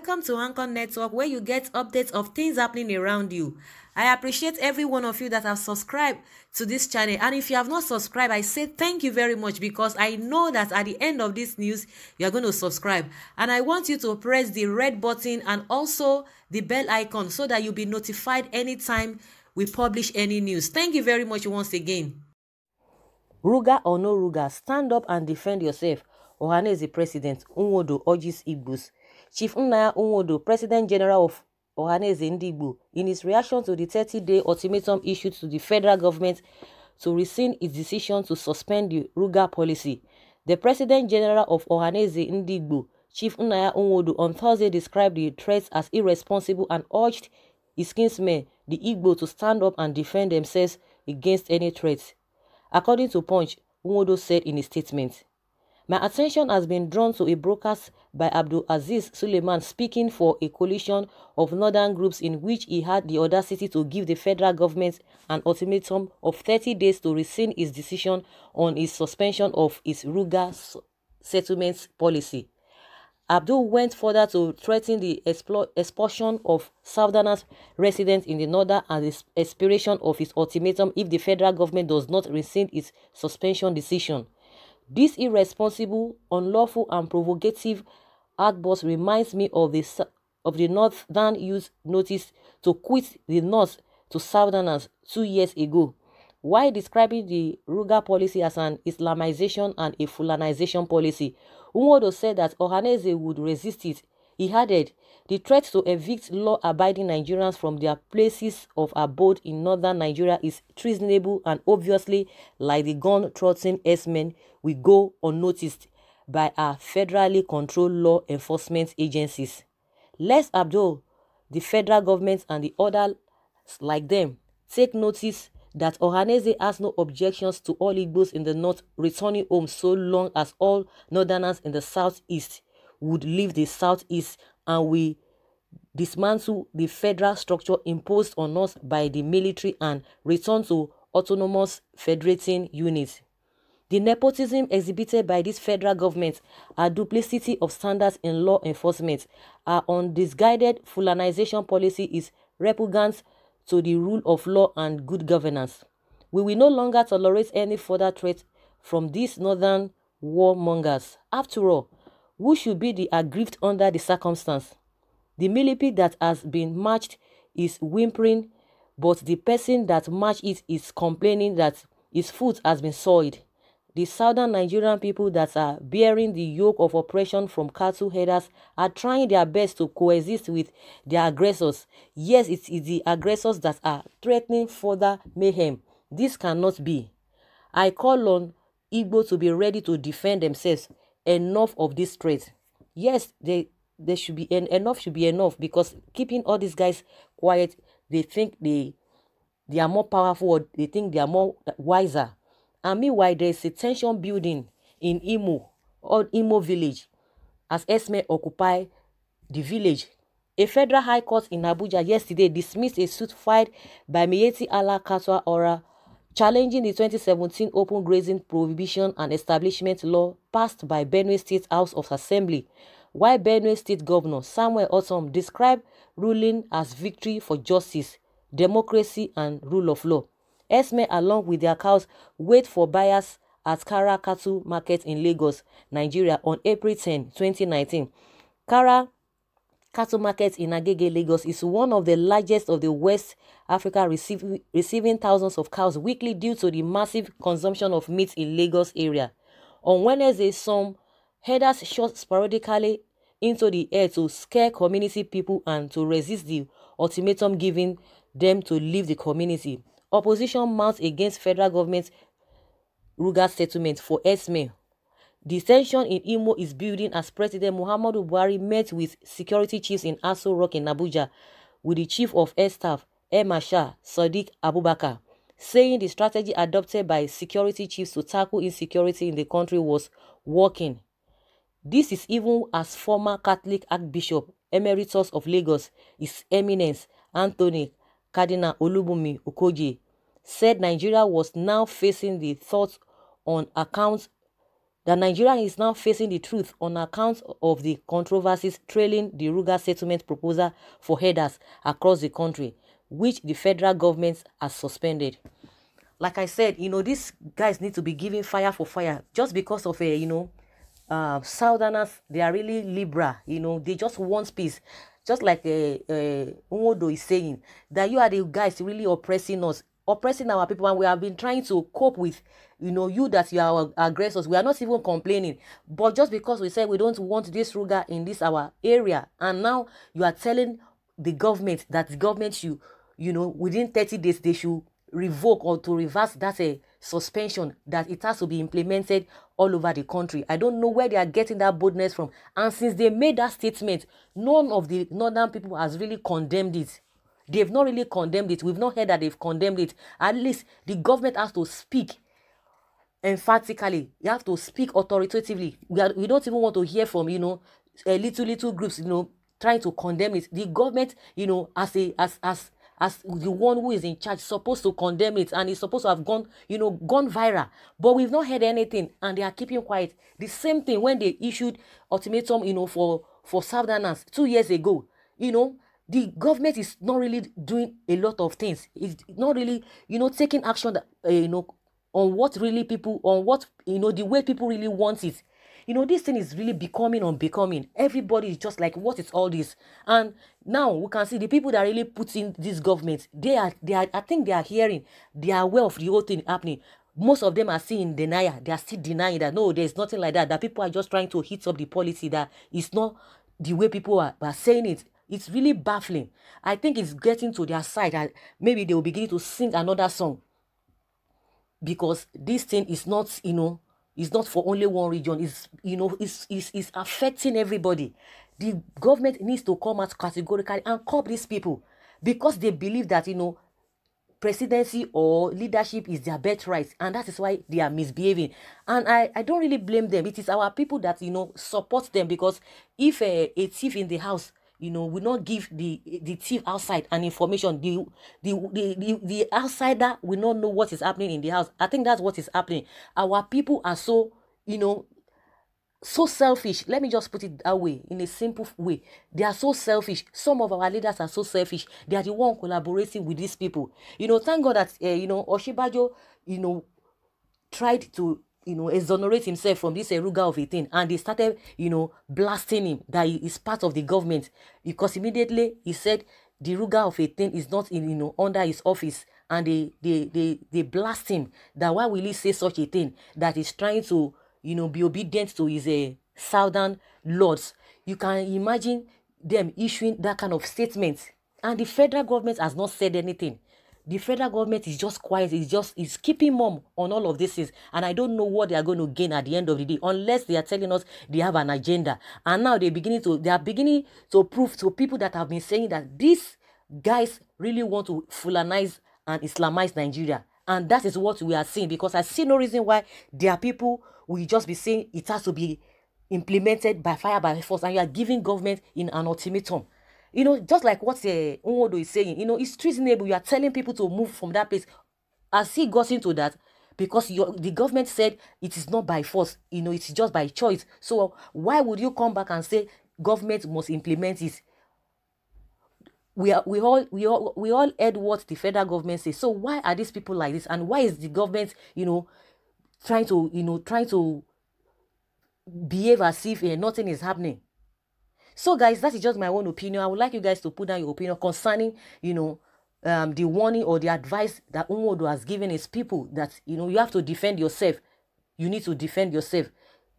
Welcome to Anchor Network, where you get updates of things happening around you. I appreciate every one of you that have subscribed to this channel, and if you have not subscribed, I say thank you very much, because I know that at the end of this news you are going to subscribe, and I want you to press the red button and also the bell icon so that you'll be notified anytime we publish any news. Thank you very much once again. Ruga or no Ruga, stand up and defend yourself. Ohanaeze President Nwodo urges Igbos. Chief Nwodo, President General of Ohanaeze Ndigbo, in his reaction to the 30-day ultimatum issued to the federal government to rescind its decision to suspend the Ruga policy, the President General of Ohanaeze Ndigbo, Chief Nwodo, on Thursday described the threats as irresponsible and urged his kinsmen, the Igbo, to stand up and defend themselves against any threats. According to Punch, Nwodo said in a statement, "My attention has been drawn to a broadcast by Abdul Aziz Suleiman speaking for a coalition of northern groups in which he had the audacity to give the federal government an ultimatum of 30 days to rescind its decision on its suspension of its Ruga settlement policy." Abdul went further to threaten the expulsion of Southerners residents in the northern and the expiration of his ultimatum if the federal government does not rescind its suspension decision. This irresponsible, unlawful, and provocative outburst reminds me of the Northern Youth Notice to quit the North to Southerners 2 years ago. While describing the Ruga policy as an Islamization and a Fulanization policy, Nwodo said that Ohanaeze would resist it. He added, "The threat to evict law-abiding Nigerians from their places of abode in northern Nigeria is treasonable and obviously, like the gun-toting S-men, will go unnoticed by our federally controlled law enforcement agencies. Let Abdul, the federal government, and the others like them take notice that Ohanaeze has no objections to all Igbos in the north returning home so long as all northerners in the southeast would leave the southeast and we dismantle the federal structure imposed on us by the military and return to autonomous federating units. The nepotism exhibited by this federal government, our duplicity of standards in law enforcement, our undisguided Fulanization policy is repugnant to the rule of law and good governance. We will no longer tolerate any further threat from these northern warmongers. After all, who should be the aggrieved under the circumstance? The millipede that has been matched is whimpering, but the person that matched it is complaining that his foot has been soiled. The southern Nigerian people that are bearing the yoke of oppression from cattle headers are trying their best to coexist with their aggressors. Yes, it is the aggressors that are threatening further mayhem. This cannot be. I call on Igbo to be ready to defend themselves. Enough of this threat." Yes, there should be enough should be enough, because keeping all these guys quiet, they think they are more powerful, or they think they are more wiser. And meanwhile, there is a tension building in Imo village, as Esme occupy the village. A federal high court in Abuja yesterday dismissed a suit filed by Miyetti Allah Katwa Ora challenging the 2017 open grazing prohibition and establishment law passed by Benue State House of Assembly, while Benue State Governor Samuel Otom described ruling as victory for justice, democracy, and rule of law. Esme, along with their cows, wait for buyers at Kara Cattle Market in Lagos, Nigeria on April 10, 2019. Kara Cattle Market in Agege, Lagos is one of the largest of the West Africa, receiving thousands of cows weekly due to the massive consumption of meat in Lagos area. On Wednesday, some herders shot sporadically into the air to scare community people and to resist the ultimatum given them to leave the community. Opposition mounts against federal government Ruga settlement for Esme. The tension in Imo is building as President Muhammadu Buhari met with security chiefs in Aso Rock in Abuja with the Chief of Air Staff, Air Marshal Sadiq Abubakar, saying the strategy adopted by security chiefs to tackle insecurity in the country was working. This is even as former Catholic Archbishop Emeritus of Lagos, His Eminence Anthony Cardinal Olubunmi Okoje, said Nigeria was now facing the thought on account that Nigeria is now facing the truth on account of the controversies trailing the Ruga settlement proposal for herders across the country, which the federal government has suspended. Like I said, these guys need to be given fire for fire just because of Southerners. They are really liberal, they just want peace. Just like Nwodo is saying, that you are the guys really oppressing us, oppressing our people, and we have been trying to cope with, you that you are our aggressors. We are not even complaining, but just because we said we don't want this Ruga in this our area, and now you are telling the government that the government should, within 30 days they should revoke or to reverse that suspension, that it has to be implemented all over the country. I don't know where they are getting that boldness from. And since they made that statement, none of the northern people has really condemned it. They've not really condemned it. We've not heard that they've condemned it. At least the government has to speak emphatically. You have to speak authoritatively. We don't even want to hear from little groups trying to condemn it. The government as the one who is in charge supposed to condemn it, and it's supposed to have gone viral, but we've not heard anything, and they are keeping quiet. The same thing when they issued ultimatum for Southerners 2 years ago. The government is not really doing a lot of things. It's not really taking action that on what really people, on what the way people really want it. This thing is really becoming unbecoming. Everybody is just like, what is all this? And now we can see the people that really put in this government, they are, I think they are hearing, they are aware of the whole thing happening. Most of them are still in denial. They are still denying that, no, there's nothing like that, that people are just trying to hit up the policy, that it's not the way people are saying it. It's really baffling. I think it's getting to their side, and maybe they will begin to sing another song, because this thing is not, it's not for only one region. It's affecting everybody. The government needs to come out categorically and curb these people, because they believe that presidency or leadership is their birthright, and that is why they are misbehaving. And I don't really blame them. It is our people that support them, because if a thief in the house will not give the thief outside an information, the outsider will not know what is happening in the house. I think that's what is happening. Our people are so so selfish. Let me just put it that way, in a simple way. They are so selfish. Some of our leaders are so selfish. They are the one collaborating with these people. Thank God that Oshibajo tried to exonerate himself from this Ruga of a thing, and they started blasting him that he is part of the government, because immediately he said the Ruga of a thing is not in under his office, and they blast him that why will he say such a thing, that he's trying to be obedient to his southern lords. You can imagine them issuing that kind of statement, and the federal government has not said anything. The federal government is just quiet. It's keeping mum on all of this things. And I don't know what they are going to gain at the end of the day, unless they are telling us they have an agenda. And now they are beginning to prove to people that have been saying that these guys really want to Fulanize and Islamize Nigeria. And that is what we are seeing, because I see no reason why their people will just be saying it has to be implemented by fire, by force, and you are giving government in an ultimatum. Just like what Nwodo is saying, it's treasonable. You are telling people to move from that place. As he got into that, because the government said it is not by force, it's just by choice. So why would you come back and say government must implement it? We all heard what the federal government says. So why are these people like this? And why is the government, trying to behave as if nothing is happening? So guys, that is just my own opinion. I would like you guys to put down your opinion concerning, the warning or the advice that Nwodo has given his people, that, you have to defend yourself. You need to defend yourself.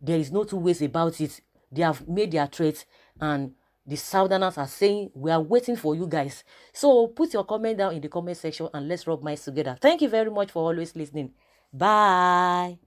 There is no two ways about it. They have made their threats, and the Southerners are saying, we are waiting for you guys. So put your comment down in the comment section, and let's rub minds together. Thank you very much for always listening. Bye.